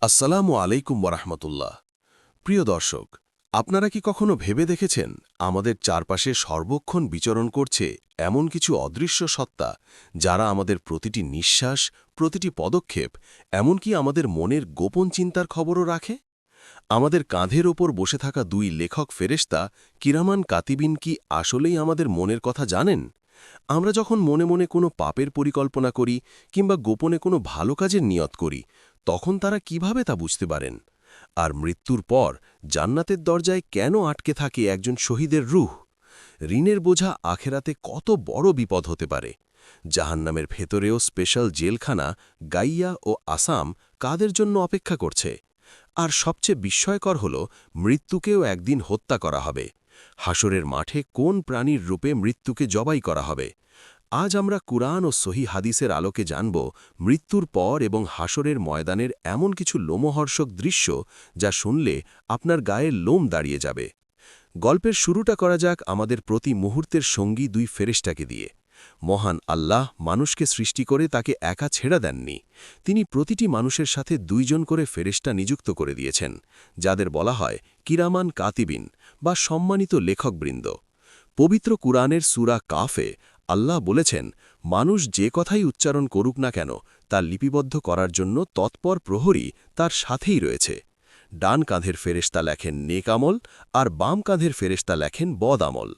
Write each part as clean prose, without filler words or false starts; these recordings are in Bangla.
আসসালামু আলাইকুম ওরহমতুল্লাহ। প্রিয় দর্শক, আপনারা কি কখনো ভেবে দেখেছেন আমাদের চারপাশে সর্বক্ষণ বিচরণ করছে এমন কিছু অদৃশ্য সত্তা, যারা আমাদের প্রতিটি নিঃশ্বাস, প্রতিটি পদক্ষেপ, এমনকি আমাদের মনের গোপন চিন্তার খবরও রাখে? আমাদের কাঁধের ওপর বসে থাকা দুই লেখক ফেরেশতা কিরামান কাতিবিন কি আসলেই আমাদের মনের কথা জানেন? আমরা যখন মনে মনে কোনো পাপের পরিকল্পনা করি কিংবা গোপনে কোনো ভালো কাজের নিয়ত করি, তখন তারা কিভাবে তা বুঝতে পারেন? আর মৃত্যুর পর জান্নাতের দরজায় কেন আটকে থাকে একজন শহীদের রূহ? ঋণের বোঝা আখেরাতে কত বড় বিপদ হতে পারে? জাহান্নামের ভেতরেও স্পেশাল জেলখানা গাইয়া ও আসাম কাদের জন্য অপেক্ষা করছে? আর সবচেয়ে বিস্ময়কর হল, মৃত্যুকেও একদিন হত্যা করা হবে। হাসরের মাঠে কোন প্রাণীর রূপে মৃত্যুকে জবাই করা হবে? আজ আমরা কুরআন ও সহি হাদিসের আলোকে জানব মৃত্যুর পর এবং হাসরের ময়দানের এমন কিছু লোমহর্ষক দৃশ্য, যা শুনলে আপনার গায়ের লোম দাঁড়িয়ে যাবে। গল্পের শুরুটা করা যাক আমাদের প্রতি মুহূর্তের সঙ্গী দুই ফেরেশতাকে দিয়ে। মহান আল্লাহ মানুষকে সৃষ্টি করে তাকে একা ছেড়ে দেননি। তিনি প্রতিটি মানুষের সাথে দুইজন করে ফেরেশতা নিযুক্ত করে দিয়েছেন, যাদের বলা হয় কিরামান কাতিবিন বা সম্মানিত লেখকবৃন্দ। পবিত্র কুরআনের সূরা কাফে আল্লাহ বলেছেন, মানুষ যে কথাই উচ্চারণ করুক না কেন, তা লিপিবদ্ধ করার জন্য তৎপর প্রহরী তার সাথেই রয়েছে। ডান কাঁধের ফেরেশতা লেখেন নেক আমল, আর বাম কাঁধের ফেরেশতা লেখেন বদ আমল।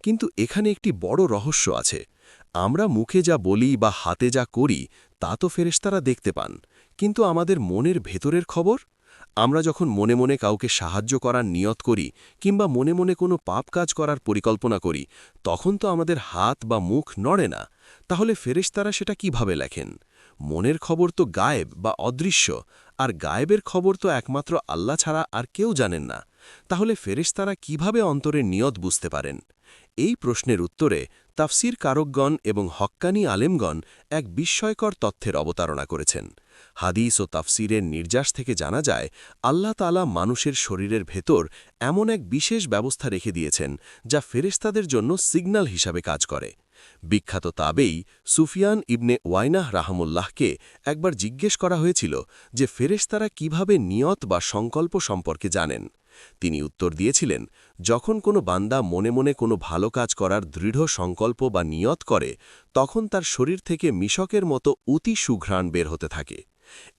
কিন্তু এখানে একটি বড় রহস্য আছে। আমরা মুখে যা বলি বা হাতে যা করি, তা তো ফেরেশতারা দেখতে পান, কিন্তু আমাদের মনের ভেতরের খবর? আমরা যখন মনে মনে কাউকে সাহায্য করার নিয়ত করি কিংবা মনে মনে কোনো পাপ কাজ করার পরিকল্পনা করি, তখন তো আমাদের হাত বা মুখ নড়ে না। তাহলে ফেরেশতারা সেটা কিভাবে লেখেন? মনের খবর তো গায়েব বা অদৃশ্য, আর গায়েবের খবর তো একমাত্র আল্লাহ ছাড়া আর কেউ জানেন না। তাহলে ফেরেশতারা কিভাবে অন্তরের নিয়ত বুঝতে পারেন? এই প্রশ্নের উত্তরে তাফসির কারকগণ এবং হক্কানি আলেমগণ এক বিস্ময়কর তথ্যের অবতারণা করেছেন। হাদিস ও তাফসিরের নির্যাস থেকে জানা যায়, আল্লাহ তাআলা মানুষের শরীরের ভেতর এমন এক বিশেষ ব্যবস্থা রেখে দিয়েছেন, যা ফেরেশতাদের জন্য সিগন্যাল হিসাবে কাজ করে। বিখ্যাত তাবেই সুফিয়ান ইবনে ওয়াইনাহ রাহমুল্লাহকে একবার জিজ্ঞেস করা হয়েছিল যে ফেরেশতারা কিভাবে নিয়ত বা সংকল্প সম্পর্কে জানেন। তিনি উত্তর দিয়েছিলেন, যখন কোনো বান্দা মনে মনে কোনো ভালো কাজ করার দৃঢ় সংকল্প বা নিয়ত করে, তখন তার শরীর থেকে মিশকের মতো অতি সুঘ্রাণ বের হতে থাকে।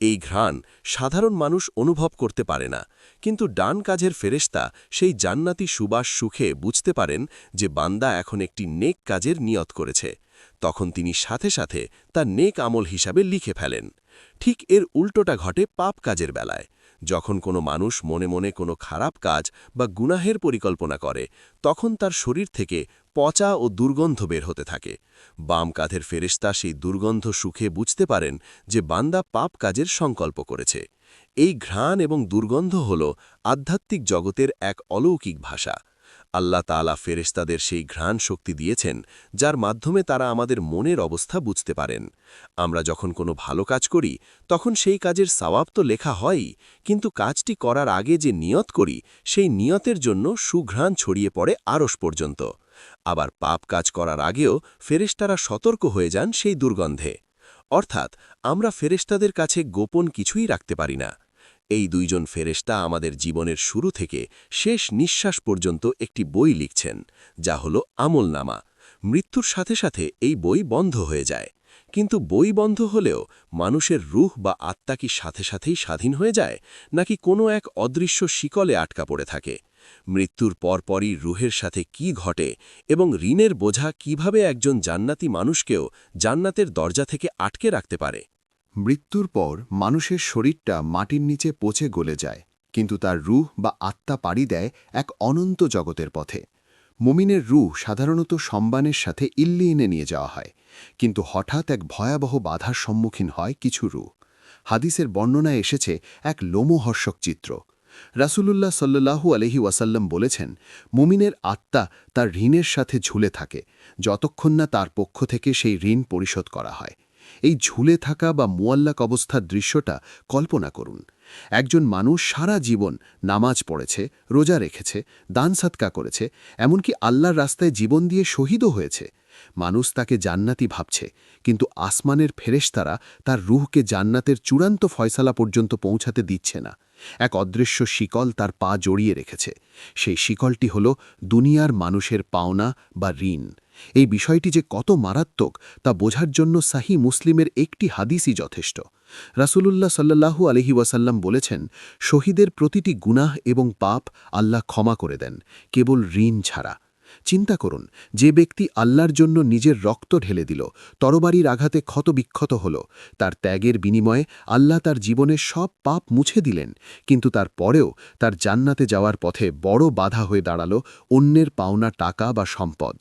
এই ঘ্রাণ সাধারণ মানুষ অনুভব করতে পারে না, কিন্তু ডান কাজের ফেরেশতা সেই জান্নাতি সুবাস সুখে বুঝতে পারেন যে বান্দা এখন একটি নেক কাজের নিয়ত করেছে। তখন তিনি সাথে সাথে তা নেক আমল হিসাবে লিখে ফেলেন। ঠিক এর উল্টোটা ঘটে পাপ কাজের বেলায়। যখন কোনো মানুষ মনে মনে কোনো খারাপ কাজ বা গুনাহের পরিকল্পনা করে, তখন তার শরীর থেকে পচা ও দুর্গন্ধ বের হতে থাকে। বাম কাঁধের ফেরেশতা সেই দুর্গন্ধ সুখে বুঝতে পারেন যে বান্দা পাপ কাজের সংকল্প করেছে। এই ঘ্রাণ এবং দুর্গন্ধ হল আধ্যাত্মিক জগতের এক অলৌকিক ভাষা। আল্লাহ তাআলা ফেরেশতাদের সেই ঘ্রাণ শক্তি দিয়েছেন, যার মাধ্যমে তারা আমাদের মনের অবস্থা বুঝতে পারেন। আমরা যখন কোনো ভালো কাজ করি, তখন সেই কাজের সওয়াব তো লেখা হয়ই, কিন্তু কাজটি করার আগে যে নিয়ত করি, সেই নিয়তের জন্য সুঘ্রাণ ছড়িয়ে পড়ে আরশ পর্যন্ত। আবার পাপ কাজ করার আগেও ফেরেশতারা সতর্ক হয়ে যান সেই দুর্গন্ধে। অর্থাৎ আমরা ফেরেশতাদের কাছে গোপন কিছুই রাখতে পারি না। এই দুইজন ফেরেশতা আমাদের জীবনের শুরু থেকে শেষ নিঃশ্বাস পর্যন্ত একটি বই লিখছেন, যা হল আমলনামা। মৃত্যুর সাথে সাথে এই বই বন্ধ হয়ে যায়। কিন্তু বই বন্ধ হলেও মানুষের রূহ বা আত্মা কি সাথে সাথেই স্বাধীন হয়ে যায়, নাকি কোনো এক অদৃশ্য শিকলে আটকা পড়ে থাকে? মৃত্যুর পরপরই রূহের সাথে কি ঘটে এবং ঋণের বোঝা কিভাবে একজন জান্নাতি মানুষকেও জান্নাতের দরজা থেকে আটকে রাখতে পারে? মৃত্যুর পর মানুষের শরীরটা মাটির নিচে পচে গলে যায়, কিন্তু তার রূহ বা আত্মা পাড়ি দেয় এক অনন্ত জগতের পথে। মুমিনের রূহ সাধারণত সম্মানের সাথে ইল্লিয়িনে নিয়ে যাওয়া হয়, কিন্তু হঠাৎ এক ভয়াবহ বাধার সম্মুখীন হয় কিছু রূহ। হাদিসের বর্ণনায় এসেছে এক লোমহর্ষক চিত্র। রাসূলুল্লাহ সাল্লাল্লাহু আলাইহি ওয়াসাল্লাম বলেছেন, মুমিনের আত্মা তার ঋণের সাথে ঝুলে থাকে, যতক্ষণ না তার পক্ষ থেকে সেই ঋণ পরিশোধ করা হয়। এই ঝুলে থাকা বা মুয়াল্লাক অবস্থার দৃশ্যটা কল্পনা করুন। একজন মানুষ সারা জীবন নামাজ পড়েছে, রোজা রেখেছে, দান সাদকা করেছে, এমনকি আল্লাহর রাস্তায় জীবন দিয়ে শহীদও হয়েছে। মানুষ তাকে জান্নাতি ভাবছে, কিন্তু আসমানের ফেরেশতারা তার রূহকে জান্নাতের চূড়ান্ত ফয়সালা পর্যন্ত পৌঁছাতে দিচ্ছে না। এক অদৃশ্য শিকল তার পা জড়িয়ে রেখেছে। সেই শিকলটি হল দুনিয়ার মানুষের পাওনা বা ঋণ। এই বিষয়টি যে কত মারাত্মক তা বোঝার জন্য সাহি মুসলিমের একটি হাদিসই যথেষ্ট। রাসূলুল্লাহ সাল্লাল্লাহু আলাইহি ওয়াসাল্লাম বলেছেন, শহীদের প্রতিটি গুনাহ এবং পাপ আল্লাহ ক্ষমা করে দেন, কেবল ঋণ ছাড়া। চিন্তা করুন, যে ব্যক্তি আল্লাহর জন্য নিজের রক্ত ঢেলে দিল, তরবারির আঘাতে ক্ষতবিক্ষত হল, তার ত্যাগের বিনিময়ে আল্লাহ তার জীবনের সব পাপ মুছে দিলেন, কিন্তু তার পরেও তার জান্নাতে যাওয়ার পথে বড় বাধা হয়ে দাঁড়াল অন্যের পাওনা টাকা বা সম্পদ।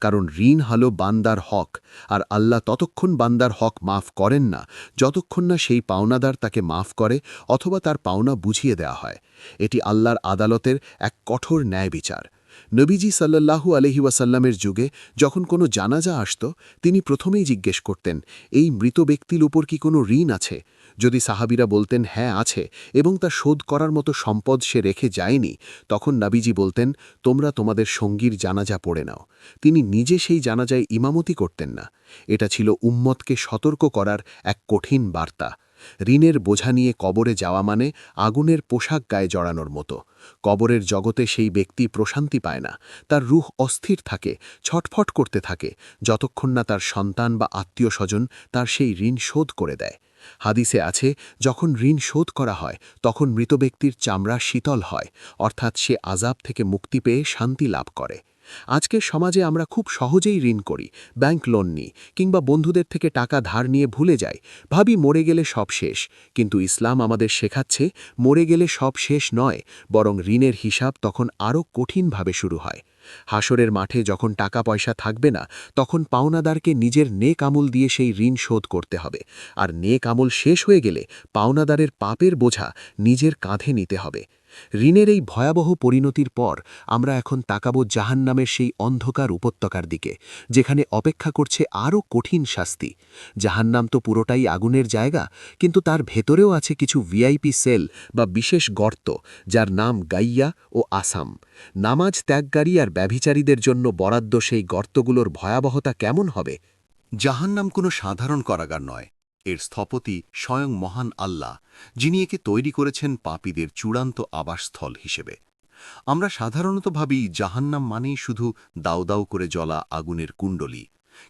কারণ ঋণ হল বান্দার হক, আর আল্লাহ ততক্ষণ বান্দার হক মাফ করেন না যতক্ষণ না সেই পাওনাদার তাকে মাফ করে অথবা তার পাওনা বুঝিয়ে দেওয়া হয়। এটি আল্লাহর আদালতের এক কঠোর ন্যায় বিচার। নবীজি সাল্লাল্লাহু আলাইহি ওয়াসাল্লামের যুগে যখন কোনো জানাজা আসত, তিনি প্রথমেই জিজ্ঞেস করতেন, এই মৃত ব্যক্তির উপর কি কোনো ঋণ আছে? যদি সাহাবীরা বলতেন হ্যাঁ আছে এবং তা শোধ করার মতো সম্পদ সে রেখে যায়নি, তখন নবীজি বলতেন, তোমরা তোমাদের সঙ্গীর জানাজা পড়ে নাও। তিনি নিজে সেই জানাজায় ইমামতি করতেন না। এটা ছিল উম্মতকে সতর্ক করার এক কঠিন বার্তা। ঋণের বোঝা নিয়ে কবরে যাওয়া মানে আগুনের পোশাক গায়ে জড়ানোর মতো। কবরের জগতে সেই ব্যক্তি প্রশান্তি পায় না, তার রূহ অস্থির থাকে, ছটফট করতে থাকে, যতক্ষণ না তার সন্তান বা আত্মীয় স্বজন তার সেই ঋণ শোধ করে দেয়। হাদিসে আছে, যখন ঋণ শোধ করা হয় তখন মৃত ব্যক্তির চামড়া শীতল হয়, অর্থাৎ সে আযাব থেকে মুক্তি পেয়ে শান্তি লাভ করে। আজকের সমাজে আমরা খুব সহজেই ঋণ করি, ব্যাংক লোন নিই, কিংবা বন্ধুদের থেকে টাকা ধার নিয়ে ভুলে যাই, ভাবি মরে গেলে সব শেষ। কিন্তু ইসলাম আমাদের শেখাচ্ছে, মরে গেলে সব শেষ নয়, বরং ঋণের হিসাব তখন আরও কঠিনভাবে শুরু হয়। হাসরের মাঠে যখন টাকা পয়সা থাকবে না, তখন পাওনাদারকে নিজের নেক আমল দিয়ে সেই ঋণ শোধ করতে হবে, আর নেক আমল শেষ হয়ে গেলে পাওনাদারের পাপের বোঝা নিজের কাঁধে নিতে হবে। ঋণের এই ভয়াবহ পরিণতির পর আমরা এখন তাকাবো জাহান্নামের সেই অন্ধকার উপত্যকার দিকে, যেখানে অপেক্ষা করছে আরও কঠিন শাস্তি। জাহান্নাম তো পুরোটাই আগুনের জায়গা, কিন্তু তার ভেতরেও আছে কিছু ভিআইপি সেল বা বিশেষ গর্ত, যার নাম গাইয়া ও আসাম। নামাজ ত্যাগকারী আর ব্যভিচারীদের জন্য বরাদ্দ সেই গর্তগুলোর ভয়াবহতা কেমন হবে? জাহান্নাম কোনো সাধারণ কারাগার নয়, এর স্থপতি স্বয়ং মহান আল্লাহ, যিনি একে তৈরি করেছেন পাপীদের চূড়ান্ত আবাসস্থল হিসেবে। আমরা সাধারণত ভাবি জাহান্নাম মানেই শুধু দাউ দাউ করে জ্বলা আগুনের কুণ্ডলী,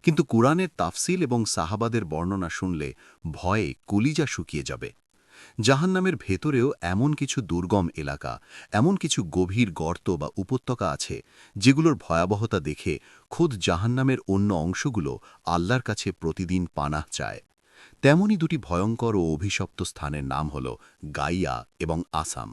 কিন্তু কুরআনের তাফসিল এবং সাহাবাদের বর্ণনা শুনলে ভয়ে কলিজা শুকিয়ে যাবে। জাহান্নামের ভেতরেও এমন কিছু দুর্গম এলাকা, এমন কিছু গভীর গর্ত বা উপত্যকা আছে, যেগুলোর ভয়াবহতা দেখে খোদ জাহান্নামের অন্য অংশগুলো আল্লাহর কাছে প্রতিদিন পানাহ চায়। তেমনই দুটি ভয়ঙ্কর ও অভিশপ্ত স্থানের নাম হল গাইয়া এবং আসাম।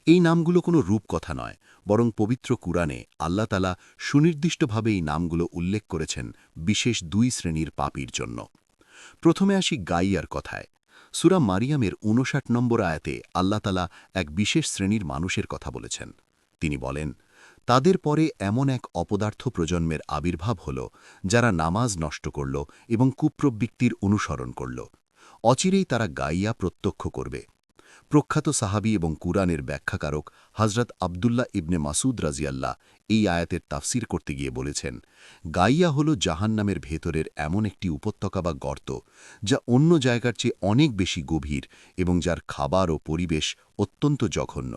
এই নামগুলো কোনো রূপকথা নয়, বরং পবিত্র কুরআনে আল্লাহ তাআলা সুনির্দিষ্টভাবে এই নামগুলো উল্লেখ করেছেন বিশেষ দুই শ্রেণীর পাপীর জন্য। প্রথমে আসি গাইয়ার কথায়। সূরা মারিয়ামের ৫৯ নম্বর আয়াতে আল্লাহ তাআলা এক বিশেষ শ্রেণীর মানুষের কথা বলেছেন। তিনি বলেন, তাদের পরে এমন এক অপদার্থ প্রজন্মের আবির্ভাব হল, যারা নামাজ নষ্ট করল এবং কুপ্রবৃত্তির অনুসরণ করল। অচিরেই তারা গাইয়া প্রত্যক্ষ করবে। প্রখ্যাত সাহাবী এবং কুরআনের ব্যাখ্যাকারক হযরত আব্দুল্লাহ ইবনে মাসুদ রাজিয়াল্লাহ এই আয়াতের তাফসির করতে গিয়ে বলেছেন, গাইয়া হল জাহান্নামের ভেতরের এমন একটি উপত্যকা বা গর্ত, যা অন্য জায়গার চেয়ে অনেক বেশি গভীর এবং যার খাবার ও পরিবেশ অত্যন্ত জঘন্য।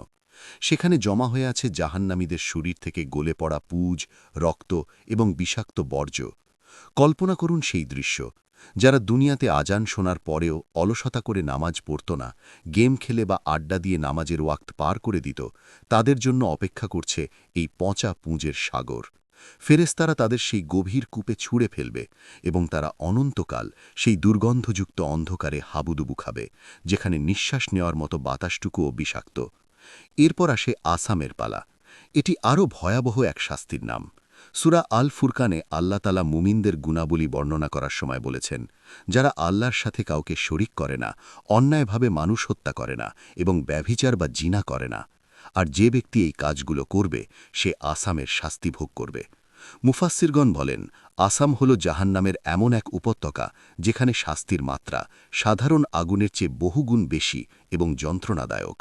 সেখানে জমা হয়ে আছে জাহান্নামীদের শরীর থেকে গলে পড়া পুজ, রক্ত এবং বিষাক্ত বর্জ্য। কল্পনা করুন সেই দৃশ্য। যারা দুনিয়াতে আজান শোনার পরেও অলসতা করে নামাজ পড়ত না, গেম খেলে বা আড্ডা দিয়ে নামাজের ওয়াক্ত পার করে দিত, তাদের জন্য অপেক্ষা করছে এই পচা পুঁজের সাগর। ফেরেশতারা তাদের সেই গভীর কূপে ছুঁড়ে ফেলবে এবং তারা অনন্তকাল সেই দুর্গন্ধযুক্ত অন্ধকারে হাবুডুবু খাবে, যেখানে নিঃশ্বাস নেওয়ার মতো বাতাসটুকুও বিষাক্ত। এরপর আসে আসামের পালা। এটি আরও ভয়াবহ এক শাস্তির নাম। সূরা আল ফুরকানে আল্লাহ তাআলা মুমিনদের গুণাবলী বর্ণনা করার সময় বলেছেন, যারা আল্লাহর সাথে কাউকে শরিক করে না, অন্যায়ভাবে মানুষ হত্যা করে না এবং ব্যভিচার বা জিনা করে না। আর যে ব্যক্তি এই কাজগুলো করবে, সে আসামের শাস্তি ভোগ করবে। মুফাসসিরগণ বলেন, আসাম হল জাহান্নামের এমন এক উপত্যকা যেখানে শাস্তির মাত্রা সাধারণ আগুনের চেয়ে বহুগুণ বেশি এবং যন্ত্রণাদায়ক।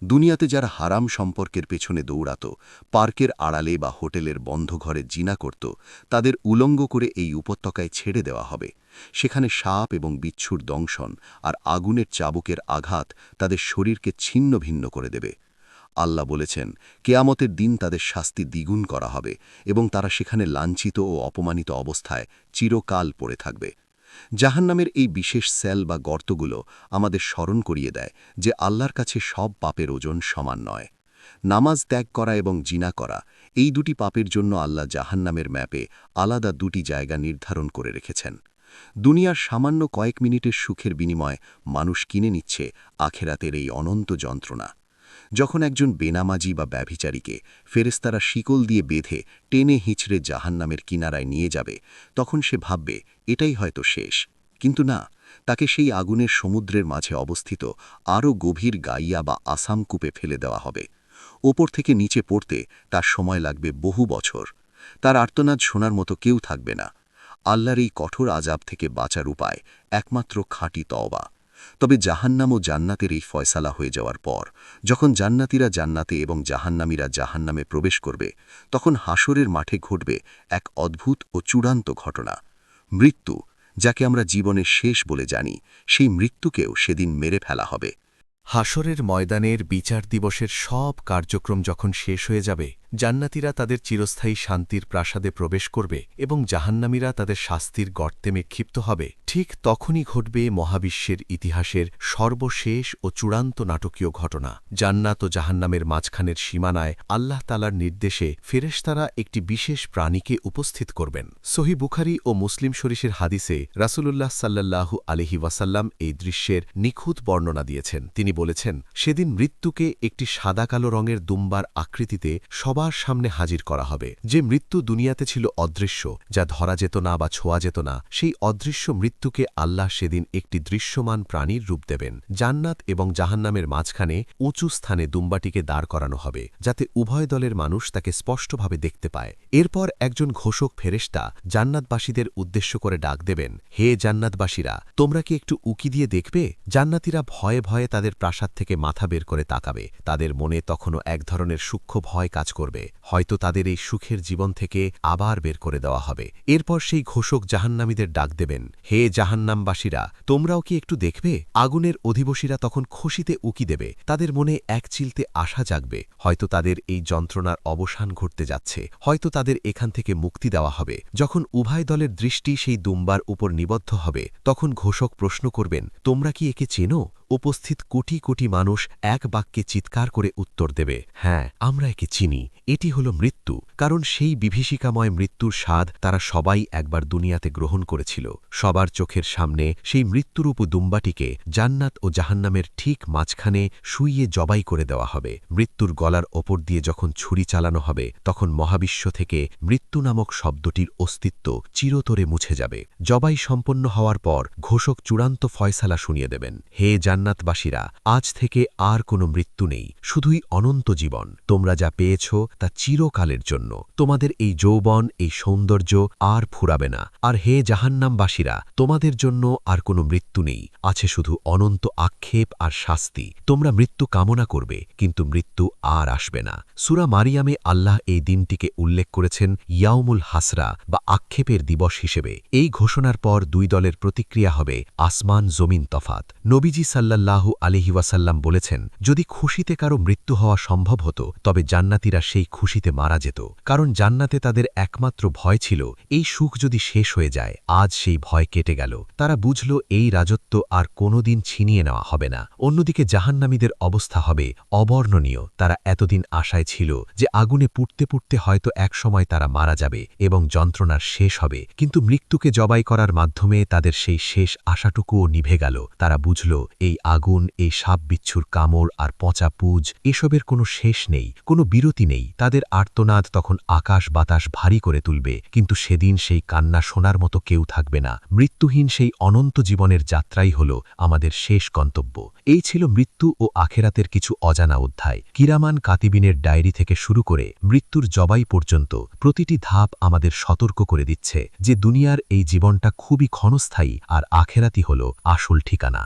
দুনিয়াতে যারা হারাম সম্পর্কের পেছনে দৌড়াত, পার্কের আড়ালে বা হোটেলের বন্ধ ঘরে জিনা করত, তাদের উলঙ্গ করে এই উপত্যকায় ছেড়ে দেওয়া হবে। সেখানে সাপ এবং বিচ্ছুর দংশন আর আগুনের চাবুকের আঘাত তাদের শরীরকে ছিন্ন ভিন্ন করে দেবে। আল্লাহ বলেছেন, কেয়ামতের দিন তাদের শাস্তি দ্বিগুণ করা হবে এবং তারা সেখানে লাঞ্ছিত ও অপমানিত অবস্থায় চিরকাল পড়ে থাকবে। জাহান্নামের এই বিশেষ সেল বা গর্তগুলো আমাদের স্মরণ করিয়ে দেয় যে আল্লাহর কাছে সব পাপের ওজন সমান নয়। নামাজ ত্যাগ করা এবং জিনা করা, এই দুটি পাপের জন্য আল্লাহ জাহান্নামের ম্যাপে আলাদা দুটি জায়গা নির্ধারণ করে রেখেছেন। দুনিয়ার সামান্য কয়েক মিনিটের সুখের বিনিময়ে মানুষ কিনে নিচ্ছে আখেরাতের এই অনন্ত যন্ত্রণা। যখন একজন বেনামাজি বা ব্যভিচারীকে ফেরেশতারা শিকল দিয়ে বেঁধে টেনে হিঁচড়ে জাহান্নামের কিনারায় নিয়ে যাবে, তখন সে ভাববে এটাই হয়তো শেষ। কিন্তু না, তাকে সেই আগুনের সমুদ্রের মাঝে অবস্থিত আরও গভীর গাইয়া বা আসাম কূপে ফেলে দেওয়া হবে। ওপর থেকে নিচে পড়তে তার সময় লাগবে বহু বছর। তার আর্তনাদ শোনার মতো কেউ থাকবে না। আল্লাহর এই কঠোর আযাব থেকে বাঁচার উপায় একমাত্র খাঁটি তওবা। তবে জাহান্নাম ও জান্নাতের এই ফয়সালা হয়ে যাওয়ার পর, যখন জান্নাতীরা জান্নাতে এবং জাহান্নামীরা জাহান্নামে প্রবেশ করবে, তখন হাসরের মাঠে ঘটবে এক অদ্ভুত ও চূড়ান্ত ঘটনা। মৃত্যু, যাকে আমরা জীবনের শেষ বলে জানি, সেই মৃত্যুকেও সেদিন মেরে ফেলা হবে। হাসরের ময়দানের বিচার দিবসের সব কার্যক্রম যখন শেষ হয়ে যাবে, জান্নাতীরা তাদের চিরস্থায়ী শান্তির প্রাসাদে প্রবেশ করবে এবং জাহান্নামীরা তাদের শাস্তির গর্তে ক্ষিপ্ত হবে, ঠিক তখনই ঘটবে মহাবিশ্বের ইতিহাসের সর্বশেষ ও চূড়ান্ত নাটকীয় ঘটনা। জান্নাত ও জাহান্নামের মাঝখানের সীমানায় আল্লাহ তাআলার নির্দেশে ফেরেশতারা একটি বিশেষ প্রাণীকে উপস্থিত করবেন। সহিহ বুখারী ও মুসলিম শরীফের হাদিসে রাসূলুল্লাহ সাল্লাল্লাহু আলাইহি ওয়াসাল্লাম এই দৃশ্যের নিখুঁত বর্ণনা দিয়েছেন। তিনি বলেছেন, সেদিন মৃত্যুকে একটি সাদা কালো রঙের দুম্বার আকৃতিতে সবার সামনে হাজির করা হবে। যে মৃত্যু দুনিয়াতে ছিল অদৃশ্য, যা ধরা যেত না বা ছোঁয়া যেত না, সেই অদৃশ্য মৃত্যুকে আল্লাহ সেদিন একটি দৃশ্যমান প্রাণীর রূপ দেবেন। জান্নাত এবং জাহান্নামের মাঝখানে উঁচু স্থানে দুম্বাটিকে দাঁড় করানো হবে, যাতে উভয় দলের মানুষ তাকে স্পষ্টভাবে দেখতে পায়। এরপর একজন ঘোষক ফেরেশতা জান্নাতবাসীদের উদ্দেশ্য করে ডাক দেবেন, হে জান্নাতবাসীরা, তোমরা কি একটু উকি দিয়ে দেখবে? জান্নাতীরা ভয়ে ভয়ে তাদের প্রাসাদ থেকে মাথা বের করে তাকাবে। তাদের মনে তখনও এক ধরনের সূক্ষ্ম ভয় কাজ করবে, হয়তো তাদের এই সুখের জীবন থেকে আবার বের করে দেওয়া হবে। এরপর সেই ঘোষক জাহান্নামীদের ডাক দেবেন, হে জাহান্নামবাসীরা, তোমরাও কি একটু দেখবে? আগুনের অধিবাসীরা তখন খুশিতে উকি দেবে। তাদের মনে এক চিলতে আশা জাগবে, হয়তো তাদের এই যন্ত্রণার অবসান ঘটতে যাচ্ছে, হয়তো তাদের এখান থেকে মুক্তি দেওয়া হবে। যখন উভয় দলের দৃষ্টি সেই দুম্বার উপর নিবদ্ধ হবে, তখন ঘোষক প্রশ্ন করবেন, তোমরা কি একে চেনো? উপস্থিত কোটি কোটি মানুষ এক বাক্যে চিৎকার করে উত্তর দেবে, হ্যাঁ, আমরা একে চিনি। এটি হল মৃত্যু, কারণ সেই বিভীষিকাময় মৃত্যুর স্বাদ তারা সবাই একবার দুনিয়াতে গ্রহণ করেছিল। সবার চোখের সামনে সেই মৃত্যুরূপ দুম্বাটিকে জান্নাত ও জাহান্নামের ঠিক মাঝখানে শুইয়ে জবাই করে দেওয়া হবে। মৃত্যুর গলার ওপর দিয়ে যখন ছুরি চালানো হবে, তখন মহাবিশ্ব থেকে মৃত্যু নামক শব্দটির অস্তিত্ব চিরতরে মুছে যাবে। জবাই সম্পন্ন হওয়ার পর ঘোষক চূড়ান্ত ফয়সালা শুনিয়ে দেবেন, হে জান্নাতবাসীরা, আজ থেকে আর কোনো মৃত্যু নেই, শুধুই অনন্ত জীবন। তোমরা যা পেয়েছ তা চিরকালের জন্য। তোমাদের এই যৌবন, এই সৌন্দর্য আর ফুরাবে না। আর হে জাহান্নামবাসীরা, তোমাদের জন্য আর কোনো মৃত্যু নেই, আছে শুধু অনন্ত আক্ষেপ আর শাস্তি। তোমরা মৃত্যু কামনা করবে, কিন্তু মৃত্যু আর আসবে না। সূরা মারিয়ামে আল্লাহ এই দিনটিকে উল্লেখ করেছেন ইয়াউমুল হাসরা বা আক্ষেপের দিবস হিসেবে। এই ঘোষণার পর দুই দলের প্রতিক্রিয়া হবে আসমান জমিন তফাত। নবীজি সাল্লাল্লাহু আলাইহি ওয়াসাল্লাম বলেছেন, যদি খুশিতে কারো মৃত্যু হওয়া সম্ভব হতো, তবে জান্নাতীরা সেই খুশিতে মারা যেত, কারণ জান্নাতে তাদের একমাত্র ভয় ছিল এই সুখ যদি শেষ হয়ে যায়। আজ সেই ভয় কেটে গেল। তারা বুঝল এই রাজত্ব আর কোনোদিন ছিনিয়ে নেওয়া হবে না। অন্যদিকে জাহান্নামীদের অবস্থা হবে অবর্ণনীয়। তারা এতদিন আশায় ছিল যে আগুনে পুড়তে পুড়তে হয়তো একসময় তারা মারা যাবে এবং যন্ত্রণার শেষ হবে, কিন্তু মৃত্যুকে জবাই করার মাধ্যমে তাদের সেই শেষ আশাটুকুও নিভে গেল। তারা বুঝল এই আগুন, এই সাপ বিচ্ছুর কামড় আর পচা পুজ, এসবের কোনো শেষ নেই, কোনো বিরতি নেই। তাদের আর্তনাদ তখন আকাশ বাতাস ভারী করে তুলবে, কিন্তু সেদিন সেই কান্না শোনার মতো কেউ থাকবে না। মৃত্যুহীন সেই অনন্ত জীবনের যাত্রাই হল আমাদের শেষ গন্তব্য। এই ছিল মৃত্যু ও আখেরাতের কিছু অজানা অধ্যায়। কিরামান কাতিবিনের ডায়েরি থেকে শুরু করে মৃত্যুর জবাই পর্যন্ত প্রতিটি ধাপ আমাদের সতর্ক করে দিচ্ছে যে দুনিয়ার এই জীবনটা খুবই ক্ষণস্থায়ী আর আখেরাতই হল আসল ঠিকানা।